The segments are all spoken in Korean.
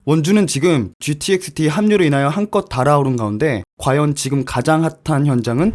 원주는 지금 GTX-T 합류로 인하여 한껏 달아오른 가운데 과연 지금 가장 핫한 현장은?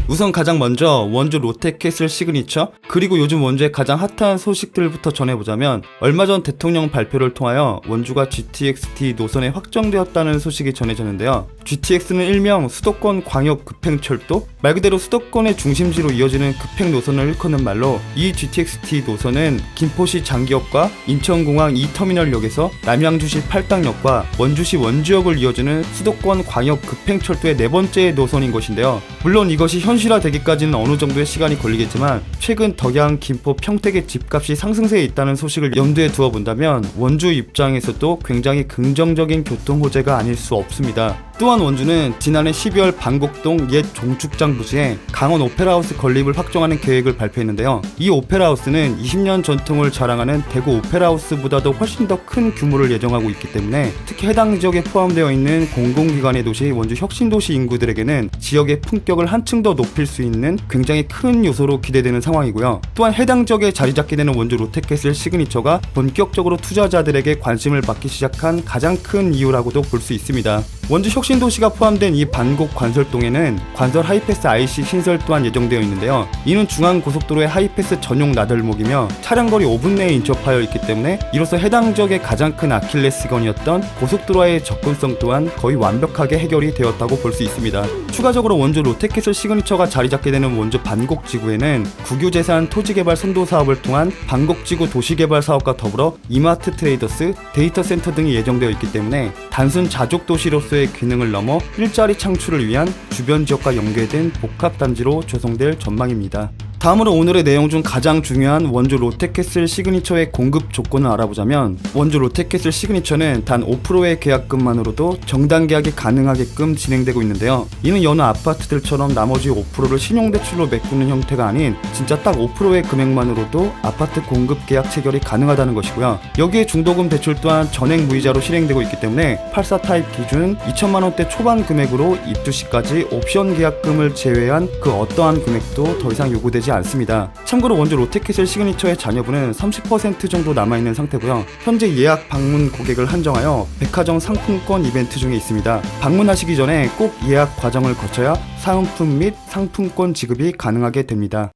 우선 가장 먼저 원주 롯데캐슬 시그니처, 그리고 요즘 원주의 가장 핫한 소식들부터 전해보자면, 얼마 전 대통령 발표를 통하여 원주가 GTX-T 노선에 확정되었다는 소식이 전해졌는데요. GTX는 일명 수도권 광역 급행철도, 말 그대로 수도권의 중심지로 이어지는 급행 노선을 일컫는 말로, 이 GTX-T 노선은 김포시 장기역과 인천공항 2터미널역에서 남양주시 팔당역과 원주시 원주역을 이어주는 수도권 광역 급행철도의 네 번째 노선인 것인데요. 물론 이것이 현실화되기까지는 어느 정도의 시간이 걸리겠지만, 최근 덕양, 김포, 평택의 집값이 상승세에 있다는 소식을 염두에 두어 본다면 원주 입장에서도 굉장히 긍정적인 교통 호재가 아닐 수 없습니다. 또한 원주는 지난해 12월 방곡동 옛 종축장 부지에 강원 오페라하우스 건립을 확정하는 계획을 발표했는데요. 이 오페라하우스는 20년 전통을 자랑하는 대구 오페라하우스보다도 훨씬 더 큰 규모를 예정하고 있기 때문에, 특히 해당 지역에 포함되어 있는 공공기관의 도시 원주 혁신도시 인구들에게는 지역의 품격을 한층 더 높일 수 있는 굉장히 큰 요소로 기대되는 상황이고요. 또한 해당 지역에 자리 잡게 되는 원주 롯데캐슬 시그니처가 본격적으로 투자자들에게 관심을 받기 시작한 가장 큰 이유라고도 볼 수 있습니다. 원주 혁신도시가 포함된 이 반곡 관설동에는 관설 하이패스 IC 신설 또한 예정되어 있는데요. 이는 중앙고속도로의 하이패스 전용 나들목이며 차량거리 5분 내에 인접하여 있기 때문에, 이로써 해당 지역의 가장 큰 아킬레스건이었던 고속도로와의 접근성 또한 거의 완벽하게 해결이 되었다고 볼 수 있습니다. 추가적으로 원주 롯데캐슬 시그니처가 자리 잡게 되는 원주 반곡지구에는 국유재산 토지개발 선도사업을 통한 반곡지구 도시개발 사업과 더불어 이마트 트레이더스, 데이터센터 등이 예정되어 있기 때문에 단순 자족도시로서의 기능을 넘어 일자리 창출을 위한 주변 지역과 연계된 복합단지로 조성될 전망입니다. 다음으로 오늘의 내용 중 가장 중요한 원주 롯데캐슬 시그니처의 공급 조건을 알아보자면, 원주 롯데캐슬 시그니처는 단 5%의 계약금만으로도 정당 계약이 가능하게끔 진행되고 있는데요. 이는 여느 아파트들처럼 나머지 5%를 신용대출로 메꾸는 형태가 아닌 진짜 딱 5%의 금액만으로도 아파트 공급 계약 체결이 가능하다는 것이고요. 여기에 중도금 대출 또한 전액 무이자로 실행되고 있기 때문에 84 타입 기준 2천만원대 초반 금액으로 입주 시까지 옵션 계약금을 제외한 그 어떠한 금액도 더 이상 요구되지 않습니다. 참고로 원주 롯데캐슬 시그니처의 잔여분은 30% 정도 남아있는 상태고요. 현재 예약 방문 고객을 한정하여 백화점 상품권 이벤트 중에 있습니다. 방문하시기 전에 꼭 예약 과정을 거쳐야 사은품 및 상품권 지급이 가능하게 됩니다.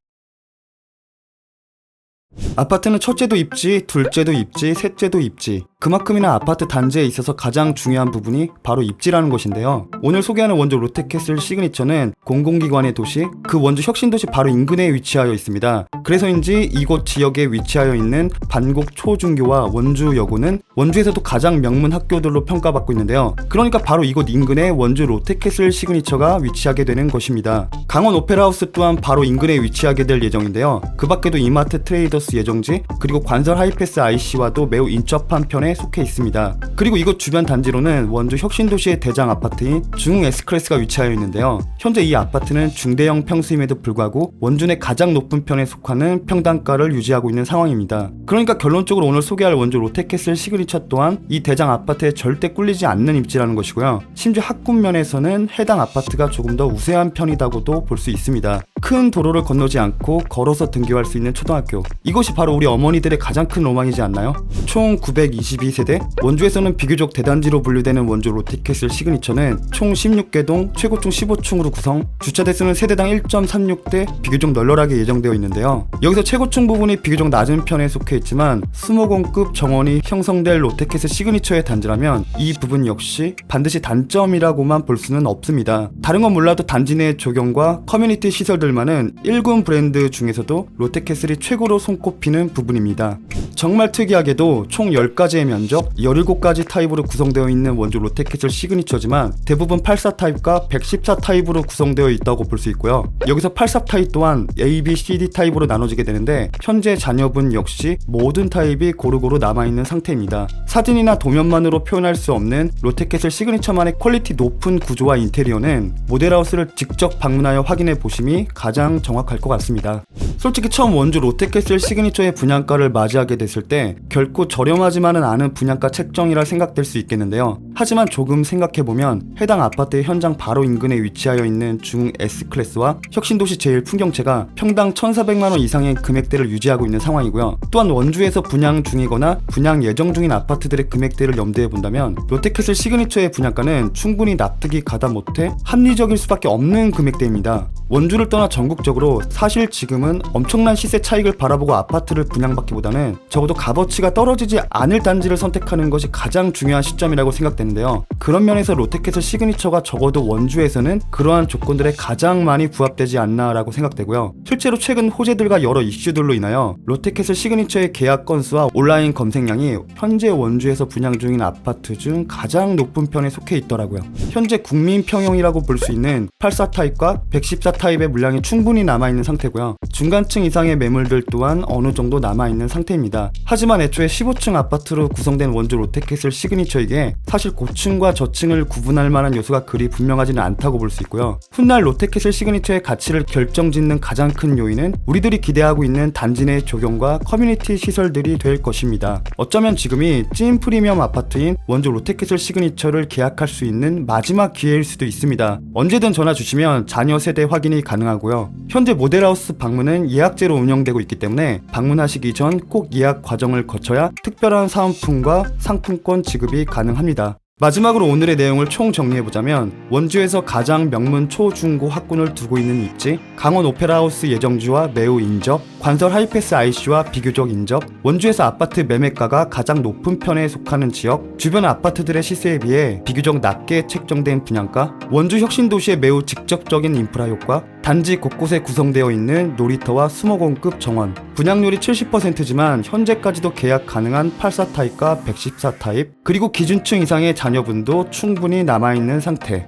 아파트는 첫째도 입지, 둘째도 입지, 셋째도 입지. 그만큼이나 아파트 단지에 있어서 가장 중요한 부분이 바로 입지라는 것인데요. 오늘 소개하는 원주 롯데캐슬 시그니처는 공공기관의 도시, 그 원주 혁신도시 바로 인근에 위치하여 있습니다. 그래서인지 이곳 지역에 위치하여 있는 반곡 초중교와 원주여고는 원주에서도 가장 명문 학교들로 평가받고 있는데요. 그러니까 바로 이곳 인근에 원주 롯데캐슬 시그니처가 위치하게 되는 것입니다. 강원 오페라하우스 또한 바로 인근에 위치하게 될 예정인데요. 그 밖에도 이마트 트레이더스 예정지, 그리고 관설 하이패스 IC와도 매우 인접한 편에 속해 있습니다. 그리고 이곳 주변 단지로는 원주 혁신도시의 대장 아파트인 중흥 S클래스가 위치하여 있는데요. 현재 이 아파트는 중대형 평수임에도 불구하고 원주 내 가장 높은 편에 속하는 평당가를 유지하고 있는 상황입니다. 그러니까 결론적으로 오늘 소개할 원주 롯데캐슬 시그니처 또한 이 대장 아파트에 절대 꿀리지 않는 입지라는 것이고요. 심지어 학군면에서는 해당 아파트가 조금 더 우세한 편이라고도 볼 수 있습니다. 큰 도로를 건너지 않고 걸어서 등교할 수 있는 초등학교, 이것이 바로 우리 어머니들의 가장 큰 로망이지 않나요? 총 922세대, 원주에서는 비교적 대단지로 분류되는 원주 롯데캐슬 시그니처는 총 16개 동, 최고층 15층으로 구성, 주차 대수는 세대당 1.36대, 비교적 널널하게 예정되어 있는데요. 여기서 최고층 부분이 비교적 낮은 편에 속해 있지만 수목원급 정원이 형성될 롯데캐슬 시그니처의 단지라면 이 부분 역시 반드시 단점이라고만 볼 수는 없습니다. 다른 건 몰라도 단지 내 조경과 커뮤니티 시설들만은 1군 브랜드 중에서도 롯데캐슬이 최고로 손꼽히는 부분입니다. 정말 특이하게도 총 10가지의 면적, 17가지 타입으로 구성되어 있는 원주 롯데캐슬 시그니처지만 대부분 84 타입과 114 타입으로 구성되어 있다고 볼 수 있고요. 여기서 84 타입 또한 A, B, C, D 타입으로 나눠지게 되는데, 현재 잔여분 역시 모든 타입이 고루고루 남아있는 상태입니다. 사진이나 도면만으로 표현할 수 없는 롯데캐슬 시그니처만의 퀄리티 높은 구조와 인테리어는 모델하우스를 직접 방문하여 확인해 보심이 가장 정확할 것 같습니다. 솔직히 처음 원주 롯데캐슬 시그니처의 분양가를 맞이하게 됐을 때 결코 저렴하지만은 않은 분양가 책정이라 생각될 수 있겠는데요. 하지만 조금 생각해보면 해당 아파트의 현장 바로 인근에 위치하여 있는 중흥 S클래스와 혁신도시 제1풍경채가 평당 1,400만원 이상의 금액대를 유지하고 있는 상황이고요. 또한 원주에서 분양 중이거나 분양 예정 중인 아파트들의 금액대를 염두해 본다면 롯데캐슬 시그니처의 분양가는 충분히 납득이 가다 못해 합리적일 수밖에 없는 금액대입니다. 원주를 떠나 전국적으로 사실 지금은 엄청난 시세 차익을 바라보고 아파트를 분양받기보다는 적어도 값어치가 떨어지지 않을 단지를 선택하는 것이 가장 중요한 시점이라고 생각되는데요. 그런 면에서 롯데캐슬 시그니처가 적어도 원주에서는 그러한 조건들에 가장 많이 부합되지 않나라고 생각되고요. 실제로 최근 호재들과 여러 이슈들로 인하여 롯데캐슬 시그니처의 계약 건수와 온라인 검색량이 현재 원주에서 분양 중인 아파트 중 가장 높은 편에 속해 있더라고요. 현재 국민 평형이라고 볼 수 있는 84 타입과 114 타입의 물량이 충분히 남아있는 상태고요. 중간층 이상의 매물들 또한 어느 정도 남아있는 상태입니다. 하지만 애초에 15층 아파트로 구성된 원주 롯데캐슬 시그니처이기에 사실 고층과 저층을 구분할 만한 요소가 그리 분명하지는 않다고 볼 수 있고요. 훗날 롯데캐슬 시그니처의 가치를 결정짓는 가장 큰 요인은 우리들이 기대하고 있는 단지 내 조경과 커뮤니티 시설들이 될 것입니다. 어쩌면 지금이 찐 프리미엄 아파트인 원주 롯데캐슬 시그니처를 계약할 수 있는 마지막 기회일 수도 있습니다. 언제든 전화 주시면 자녀 세대 확인이 가능하고요. 현재 모델하우스 방문은 예약제로 운영되고 있기 때문에 방문하시기 전 꼭 예약 과정을 거쳐야 특별한 사은품과 상품권 지급이 가능합니다. 마지막으로 오늘의 내용을 총 정리해보자면 원주에서 가장 명문 초중고 학군을 두고 있는 입지, 강원 오페라하우스 예정지와 매우 인접, 관설 하이패스 IC와 비교적 인접, 원주에서 아파트 매매가가 가장 높은 편에 속하는 지역, 주변 아파트들의 시세에 비해 비교적 낮게 책정된 분양가, 원주 혁신도시의 매우 직접적인 인프라 효과, 단지 곳곳에 구성되어 있는 놀이터와 수목원급 정원, 분양률이 70%지만 현재까지도 계약 가능한 84 타입과 114 타입, 그리고 기준층 이상의 자녀분도 충분히 남아있는 상태.